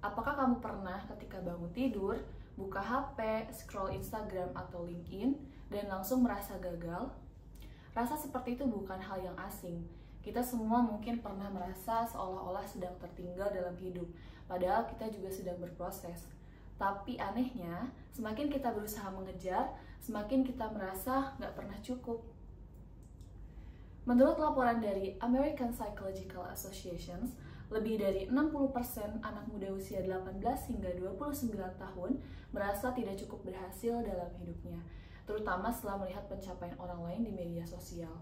Apakah kamu pernah ketika bangun tidur, buka HP, scroll Instagram atau LinkedIn, dan langsung merasa gagal? Rasa seperti itu bukan hal yang asing. Kita semua mungkin pernah merasa seolah-olah sedang tertinggal dalam hidup, padahal kita juga sedang berproses. Tapi anehnya, semakin kita berusaha mengejar, semakin kita merasa nggak pernah cukup. Menurut laporan dari American Psychological Association, lebih dari 60% anak muda usia 18 hingga 29 tahun merasa tidak cukup berhasil dalam hidupnya, terutama setelah melihat pencapaian orang lain di media sosial.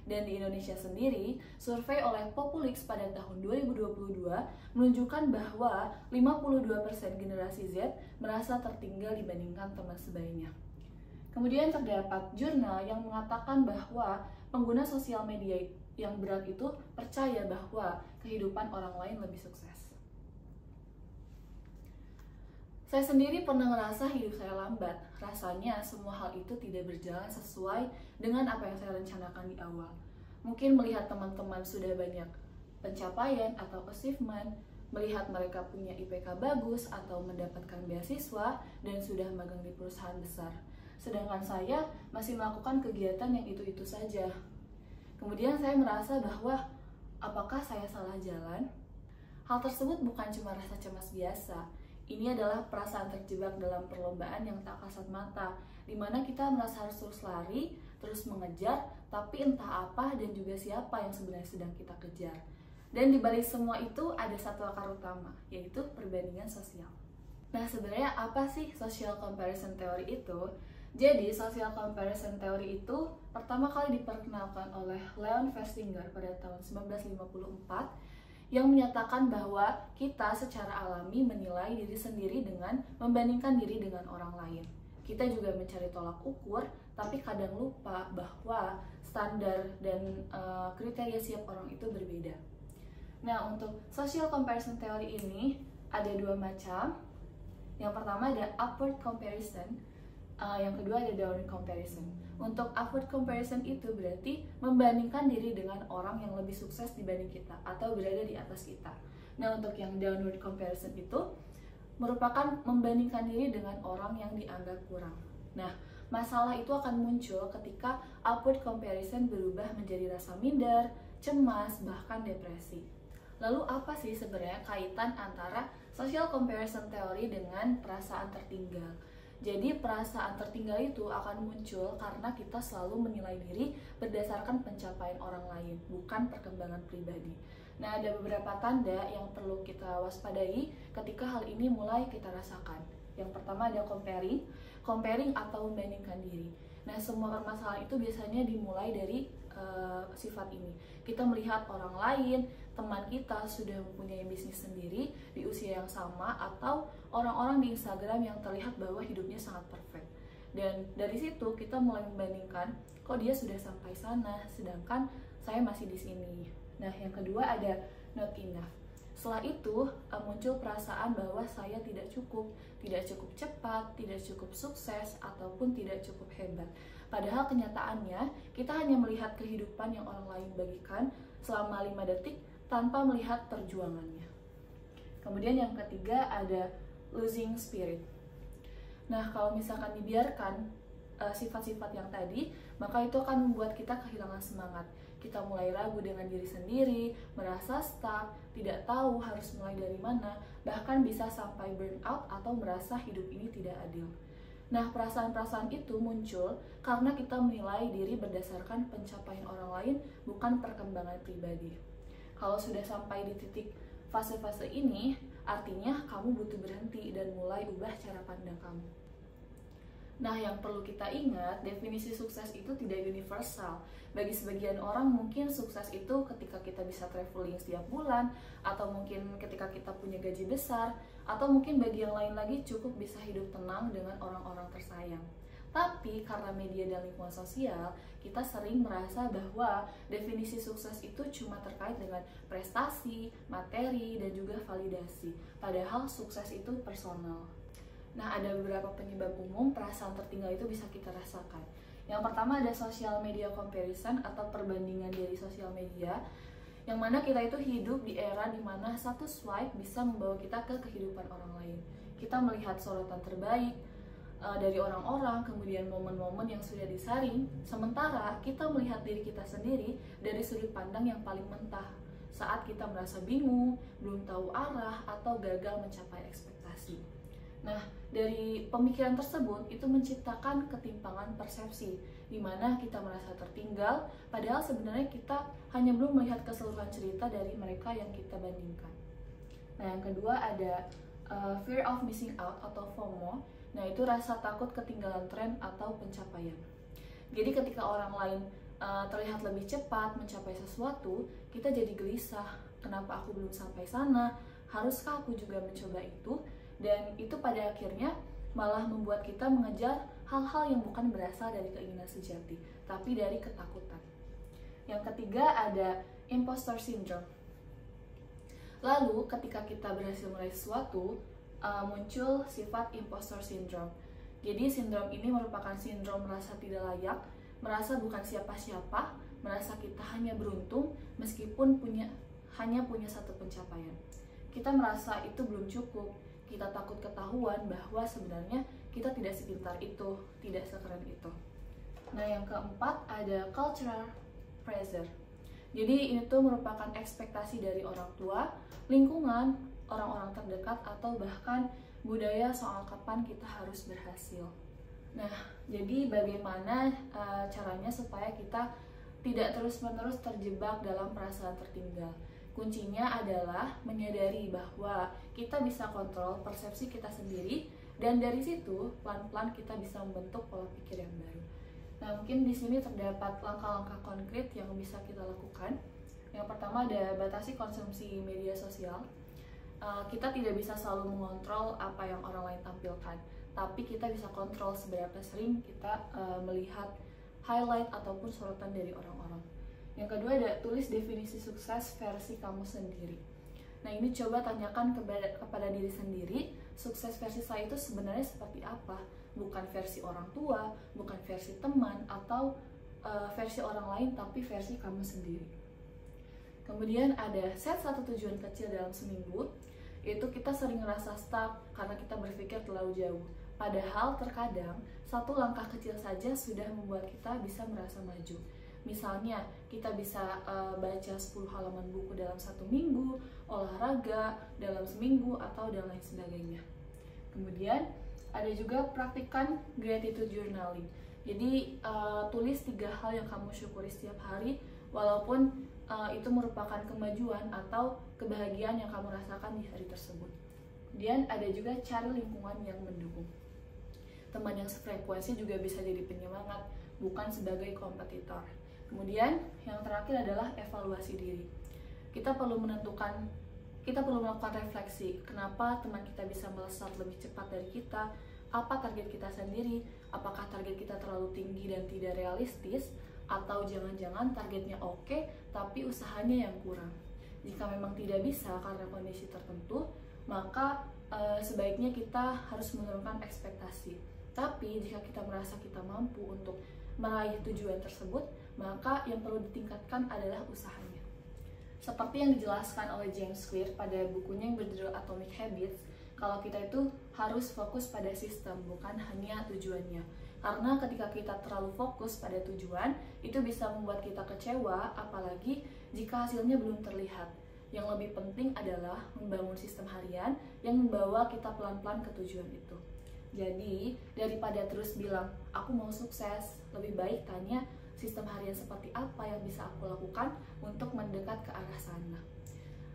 Dan di Indonesia sendiri, survei oleh Populix pada tahun 2022 menunjukkan bahwa 52% generasi Z merasa tertinggal dibandingkan teman sebayanya. Kemudian terdapat jurnal yang mengatakan bahwa pengguna sosial media yang berat itu percaya bahwa kehidupan orang lain lebih sukses. Saya sendiri pernah ngerasa hidup saya lambat. Rasanya semua hal itu tidak berjalan sesuai dengan apa yang saya rencanakan di awal. Mungkin melihat teman-teman sudah banyak pencapaian atau achievement, melihat mereka punya IPK bagus atau mendapatkan beasiswa dan sudah magang di perusahaan besar. Sedangkan saya masih melakukan kegiatan yang itu-itu saja. Kemudian saya merasa bahwa apakah saya salah jalan? Hal tersebut bukan cuma rasa cemas biasa. Ini adalah perasaan terjebak dalam perlombaan yang tak kasat mata, di mana kita merasa harus terus lari, terus mengejar, tapi entah apa dan juga siapa yang sebenarnya sedang kita kejar. Dan di balik semua itu ada satu akar utama, yaitu perbandingan sosial. Nah, sebenarnya apa sih social comparison theory itu? Jadi, social comparison theory itu pertama kali diperkenalkan oleh Leon Festinger pada tahun 1954 yang menyatakan bahwa kita secara alami menilai diri sendiri dengan membandingkan diri dengan orang lain. Kita juga mencari tolak ukur, tapi kadang lupa bahwa standar dan kriteria setiap orang itu berbeda. Nah, untuk social comparison theory ini ada dua macam. Yang pertama ada upward comparison, yang kedua ada downward comparison. Untuk upward comparison itu berarti membandingkan diri dengan orang yang lebih sukses dibanding kita atau berada di atas kita. Nah, untuk yang downward comparison itu merupakan membandingkan diri dengan orang yang dianggap kurang. Nah, masalah itu akan muncul ketika upward comparison berubah menjadi rasa minder, cemas, bahkan depresi. Lalu apa sih sebenarnya kaitan antara social comparison theory dengan perasaan tertinggal? Jadi perasaan tertinggal itu akan muncul karena kita selalu menilai diri berdasarkan pencapaian orang lain, bukan perkembangan pribadi. Nah, ada beberapa tanda yang perlu kita waspadai ketika hal ini mulai kita rasakan. Yang pertama ada comparing atau membandingkan diri. Nah, semua permasalahan itu biasanya dimulai dari sifat ini. Kita melihat orang lain, teman kita sudah mempunyai bisnis sendiri di usia yang sama, atau orang-orang di Instagram yang terlihat bahwa hidupnya sangat perfect. Dan dari situ kita mulai membandingkan, kok dia sudah sampai sana, sedangkan saya masih di sini. Nah, yang kedua ada not enough. Setelah itu muncul perasaan bahwa saya tidak cukup cepat, tidak cukup sukses, ataupun tidak cukup hebat. Padahal kenyataannya kita hanya melihat kehidupan yang orang lain bagikan selama 5 detik tanpa melihat perjuangannya. Kemudian yang ketiga ada losing spirit. Nah, kalau misalkan dibiarkan sifat-sifat yang tadi, maka itu akan membuat kita kehilangan semangat. Kita mulai ragu dengan diri sendiri, merasa stuck, tidak tahu harus mulai dari mana, bahkan bisa sampai burnout atau merasa hidup ini tidak adil. Nah, perasaan-perasaan itu muncul karena kita menilai diri berdasarkan pencapaian orang lain, bukan perkembangan pribadi. Kalau sudah sampai di titik fase-fase ini, artinya kamu butuh berhenti dan mulai ubah cara pandang kamu. Nah, yang perlu kita ingat, definisi sukses itu tidak universal. Bagi sebagian orang mungkin sukses itu ketika kita bisa traveling setiap bulan, atau mungkin ketika kita punya gaji besar, atau mungkin bagi yang lain lagi cukup bisa hidup tenang dengan orang-orang tersayang. Tapi karena media dan lingkungan sosial, kita sering merasa bahwa definisi sukses itu cuma terkait dengan prestasi, materi, dan juga validasi. Padahal sukses itu personal. Nah, ada beberapa penyebab umum perasaan tertinggal itu bisa kita rasakan. Yang pertama ada social media comparison atau perbandingan dari sosial media. Yang mana kita itu hidup di era dimana satu swipe bisa membawa kita ke kehidupan orang lain. Kita melihat sorotan terbaik dari orang-orang, kemudian momen-momen yang sudah disaring, sementara kita melihat diri kita sendiri dari sudut pandang yang paling mentah saat kita merasa bingung, belum tahu arah, atau gagal mencapai ekspektasi. Nah, dari pemikiran tersebut itu menciptakan ketimpangan persepsi, di mana kita merasa tertinggal, padahal sebenarnya kita hanya belum melihat keseluruhan cerita dari mereka yang kita bandingkan. Nah, yang kedua ada fear of missing out atau FOMO. Nah, itu rasa takut ketinggalan tren atau pencapaian. Jadi ketika orang lain terlihat lebih cepat mencapai sesuatu, kita jadi gelisah. Kenapa aku belum sampai sana? Haruskah aku juga mencoba itu? Dan itu pada akhirnya malah membuat kita mengejar hal-hal yang bukan berasal dari keinginan sejati, tapi dari ketakutan. Yang ketiga ada imposter syndrome. Lalu ketika kita berhasil meraih sesuatu, muncul sifat imposter syndrome. Jadi sindrom ini merupakan sindrom merasa tidak layak, merasa bukan siapa-siapa, merasa kita hanya beruntung meskipun hanya punya satu pencapaian. Kita merasa itu belum cukup, kita takut ketahuan bahwa sebenarnya kita tidak sepintar itu, tidak sekeren itu. Nah, yang keempat ada cultural pressure. Jadi ini tuh merupakan ekspektasi dari orang tua, lingkungan, orang-orang terdekat, atau bahkan budaya soal kapan kita harus berhasil. Nah, jadi bagaimana caranya supaya kita tidak terus-menerus terjebak dalam perasaan tertinggal? Kuncinya adalah menyadari bahwa kita bisa kontrol persepsi kita sendiri, dan dari situ pelan-pelan kita bisa membentuk pola pikir yang baru. Nah, mungkin di sini terdapat langkah-langkah konkret yang bisa kita lakukan. Yang pertama ada batasi konsumsi media sosial. Kita tidak bisa selalu mengontrol apa yang orang lain tampilkan, tapi kita bisa kontrol seberapa sering kita melihat highlight ataupun sorotan dari orang-orang. Yang kedua ada tulis definisi sukses versi kamu sendiri. Nah, ini coba tanyakan kepada diri sendiri, sukses versi saya itu sebenarnya seperti apa? Bukan versi orang tua, bukan versi teman, atau versi orang lain, tapi versi kamu sendiri. Kemudian ada set satu tujuan kecil dalam seminggu. Itu kita sering ngerasa stuck karena kita berpikir terlalu jauh. Padahal terkadang satu langkah kecil saja sudah membuat kita bisa merasa maju. Misalnya kita bisa baca 10 halaman buku dalam satu minggu, olahraga dalam seminggu, atau dan lain sebagainya. Kemudian ada juga praktikan gratitude journaling. Jadi tulis 3 hal yang kamu syukuri setiap hari, walaupun itu merupakan kemajuan atau kebahagiaan yang kamu rasakan di hari tersebut. Kemudian ada juga cari lingkungan yang mendukung. Teman yang sefrekuensi juga bisa jadi penyemangat, bukan sebagai kompetitor. Kemudian yang terakhir adalah evaluasi diri. Kita perlu melakukan refleksi, kenapa teman kita bisa melesat lebih cepat dari kita, apa target kita sendiri, apakah target kita terlalu tinggi dan tidak realistis, atau jangan-jangan targetnya oke, tapi usahanya yang kurang. Jika memang tidak bisa karena kondisi tertentu, maka sebaiknya kita harus menurunkan ekspektasi. Tapi jika kita merasa kita mampu untuk meraih tujuan tersebut, maka yang perlu ditingkatkan adalah usahanya. Seperti yang dijelaskan oleh James Clear pada bukunya yang berjudul Atomic Habits, kalau kita itu harus fokus pada sistem, bukan hanya tujuannya. Karena ketika kita terlalu fokus pada tujuan, itu bisa membuat kita kecewa, apalagi jika hasilnya belum terlihat. Yang lebih penting adalah membangun sistem harian yang membawa kita pelan-pelan ke tujuan itu. Jadi, daripada terus bilang, aku mau sukses, lebih baik tanya sistem harian seperti apa yang bisa aku lakukan untuk mendekat ke arah sana.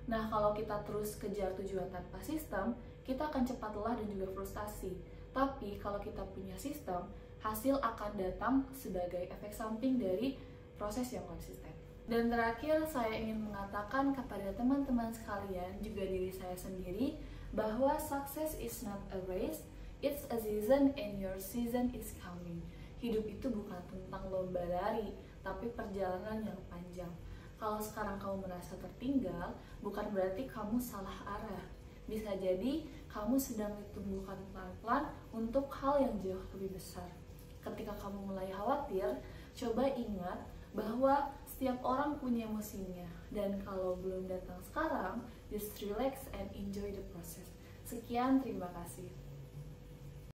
Nah, kalau kita terus kejar tujuan tanpa sistem, kita akan cepat lelah dan juga frustasi. Tapi, kalau kita punya sistem, hasil akan datang sebagai efek samping dari proses yang konsisten. Dan terakhir, saya ingin mengatakan kepada teman-teman sekalian, juga diri saya sendiri, bahwa success is not a race, it's a season and your season is coming. Hidup itu bukan tentang lomba lari, tapi perjalanan yang panjang. Kalau sekarang kamu merasa tertinggal, bukan berarti kamu salah arah. Bisa jadi kamu sedang ditumbuhkan pelan-pelan untuk hal yang jauh lebih besar. Ketika kamu mulai khawatir, coba ingat bahwa Setiap orang punya musimnya, dan kalau belum datang sekarang, just relax and enjoy the process. Sekian, terima kasih.